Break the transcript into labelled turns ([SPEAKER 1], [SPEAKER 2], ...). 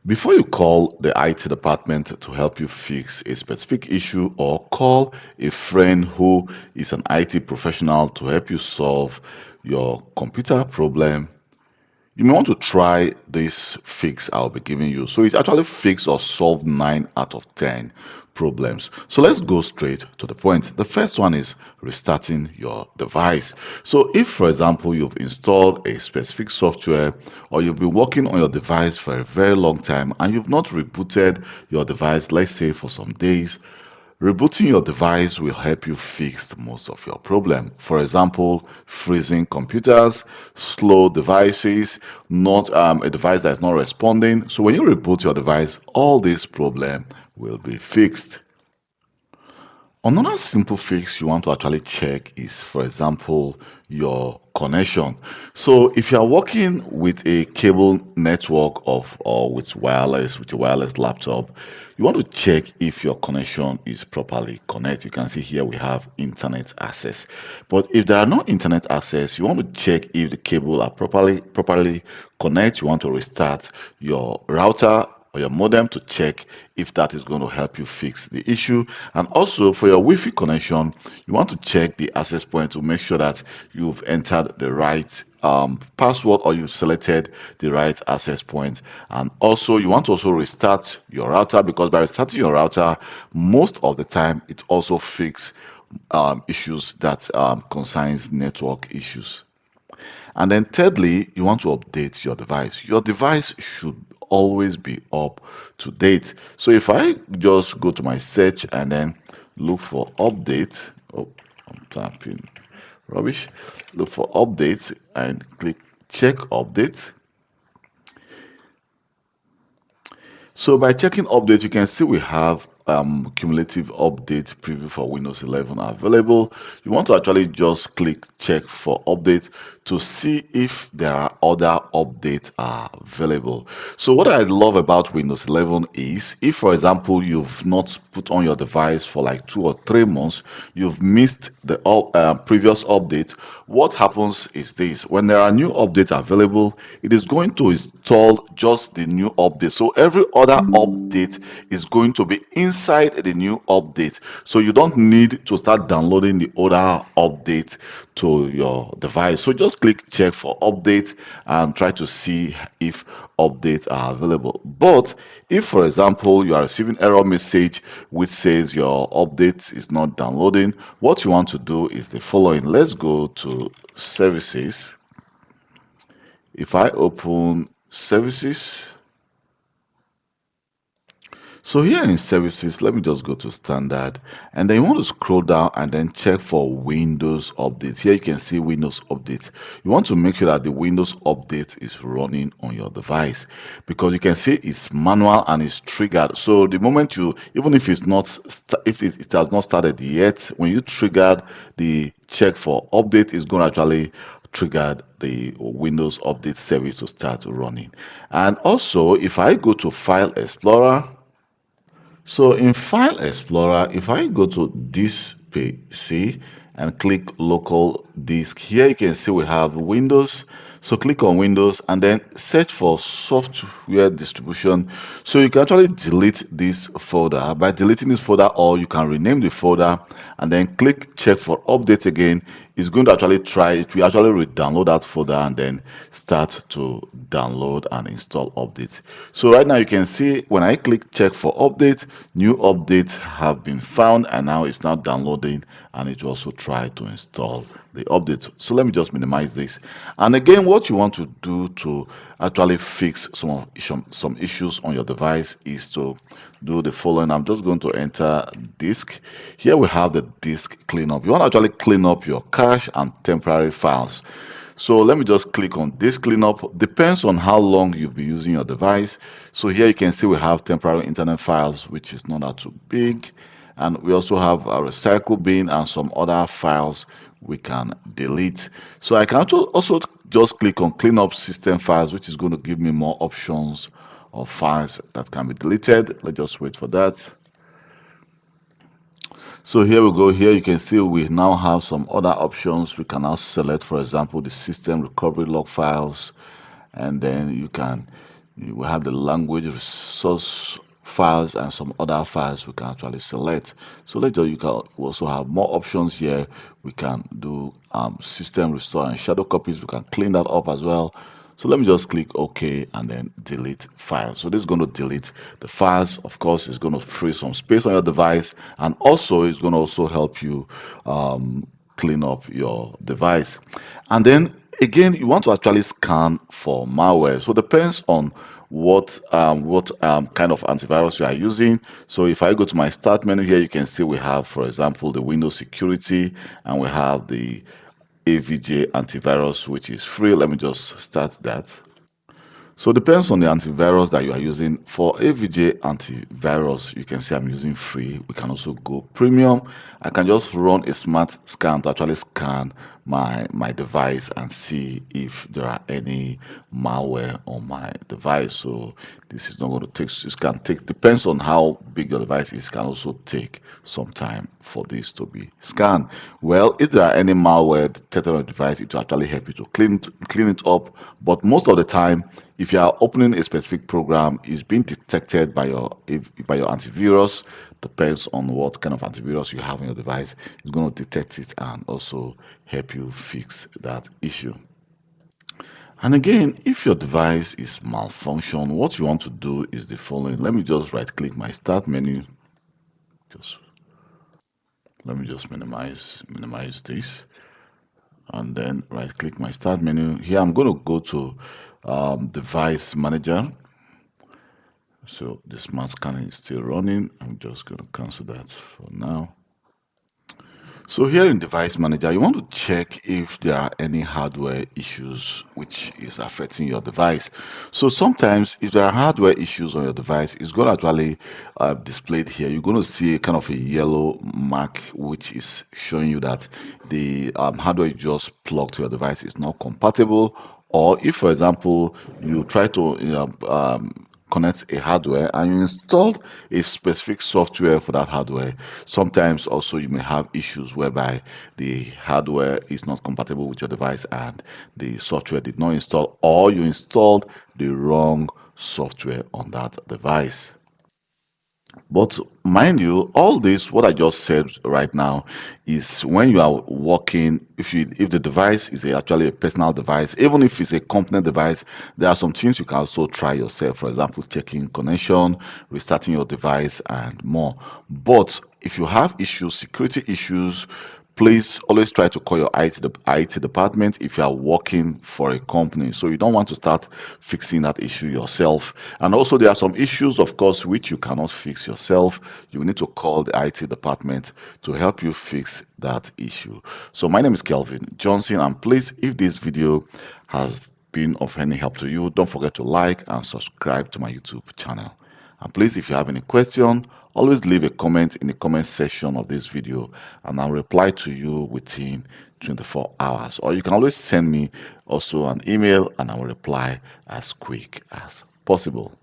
[SPEAKER 1] Before you call the IT department to help you fix a specific issue or call a friend who is an IT professional to help you solve your computer problem, you may want to try this fix I'll be giving you. So it actually fixed or solved 9 out of 10 problems. So let's go straight to the point. The first one is restarting your device. So if, for example, you've installed a specific software or you've been working on your device for a very long time and you've not rebooted your device, let's say for some days, rebooting your device will help you fix most of your problem. For example, freezing computers, slow devices, not a device that is not responding. So when you reboot your device, all these problems will be fixed. Another simple fix you want to actually check is, for example, your connection. So if you are working with a cable network or with a wireless laptop, you want to check if your connection is properly connected. You can see here we have internet access. But if there are no internet access, you want to check if the cable are properly connected. You want to restart your router or your modem to check if that is going to help you fix the issue. And also for your Wi-Fi connection, you want to check the access point to make sure that you've entered the right password or you've selected the right access point. And also you want to also restart your router, because by restarting your router, most of the time it also fixes issues that concerns network issues. And then thirdly, you want to update your device. Your device should always be up to date. So if I just go to my search and then look for update, oh, I'm typing rubbish. Look for updates and click check update. So by checking update, you can see we have cumulative update preview for Windows 11 available. You want to actually just click check for update to see if there are other updates are available. So what I love about Windows 11 is, if for example you've not put on your device for like 2 or 3 months, you've missed the previous update, what happens is this: when there are new updates available, it is going to install just the new update. So every other update is going to be inside the new update. So you don't need to start downloading the older update to your device. So just click check for update and try to see if updates are available. But if, for example, you are receiving error message which says your update is not downloading, what you want to do is the following. Let's go to services. If I open services, so here in services, let me just go to standard, and then you want to scroll down and then check for Windows update. Here you can see Windows update. You want to make sure that the Windows update is running on your device, because you can see it's manual and it's triggered. So the moment you, even if it's not, if it has not started yet, when you triggered the check for update, it's going to actually triggered the Windows update service to start running. And also, if I go to File Explorer, so in File Explorer, if I go to this PC and click local disk, here you can see we have Windows. So click on Windows and then search for software distribution. So you can actually delete this folder. By deleting this folder, or you can rename the folder and then click check for update again. It's going to actually try it. We actually re-download that folder and then start to download and install updates. So right now you can see when I click check for update, new updates have been found, and now it's now downloading, and it will also try to install the update. So let me just minimize this. And again, what you want to do to actually fix some issues on your device is to do the following. I'm just going to enter disk. Here we have the disk cleanup. You want to actually clean up your cache and temporary files. So let me just click on disk cleanup. Depends on how long you've been using your device. So here you can see we have temporary internet files, which is not that too big. And we also have a recycle bin and some other files we can delete. So I can also just click on clean up system files, which is going to give me more options of files that can be deleted. Let's just wait for that. So here we go. Here you can see we now have some other options. We can now select, for example, the system recovery log files, and then you can We have the language resource files and some other files we can actually select. So later you can also have more options here. We can do system restore and shadow copies. We can clean that up as well. So let me just click OK and then delete files. So this is going to delete the files. Of course, it's going to free some space on your device, and also it's going to also help you clean up your device. And then again, you want to actually scan for malware. So it depends on what kind of antivirus you are using. So if I go to my start menu here, you can see we have, for example, the Windows security, and we have the AVJ antivirus, which is free. Let me just start that. So it depends on the antivirus that you are using. For AVJ antivirus, you can see I'm using free. We can also go premium. I can just run a smart scan to actually scan my device and see if there are any malware on my device. So this is not going to take, this can take, depends on how big your device is, can also take some time for this to be scanned. Well, if there are any malware detected on your device, it will actually help you to clean it up. But most of the time, if you are opening a specific program, it's being detected by your antivirus. Depends on what kind of antivirus you have on your device. It's going to detect it and also help you fix that issue. And again, if your device is malfunction, what you want to do is the following. Let me just right click my start menu. Let me just minimize this, and then right click my start menu. Here I'm going to go to device manager. So the smart scanning is still running. I'm just going to cancel that for now. So here in Device Manager, you want to check if there are any hardware issues which is affecting your device. So sometimes if there are hardware issues on your device, it's going to actually display it here. You're going to see kind of a yellow mark which is showing you that the hardware you just plugged to your device is not compatible. Or if, for example, you try to connect a hardware and you installed a specific software for that hardware, sometimes also you may have issues whereby the hardware is not compatible with your device and the software did not install, or you installed the wrong software on that device. But mind you, all this, what I just said right now, is when you are working, if the device is actually a personal device, even if it's a company device, there are some things you can also try yourself. For example, checking connection, restarting your device, and more. But if you have issues, security issues, please always try to call your IT department if you are working for a company. So you don't want to start fixing that issue yourself. And also there are some issues, of course, which you cannot fix yourself. You need to call the IT department to help you fix that issue. So my name is Kelvin Johnson, and please, if this video has been of any help to you, don't forget to like and subscribe to my YouTube channel. And please, if you have any question, always leave a comment in the comment section of this video, and I'll reply to you within 24 hours. Or you can always send me also an email, and I will reply as quick as possible.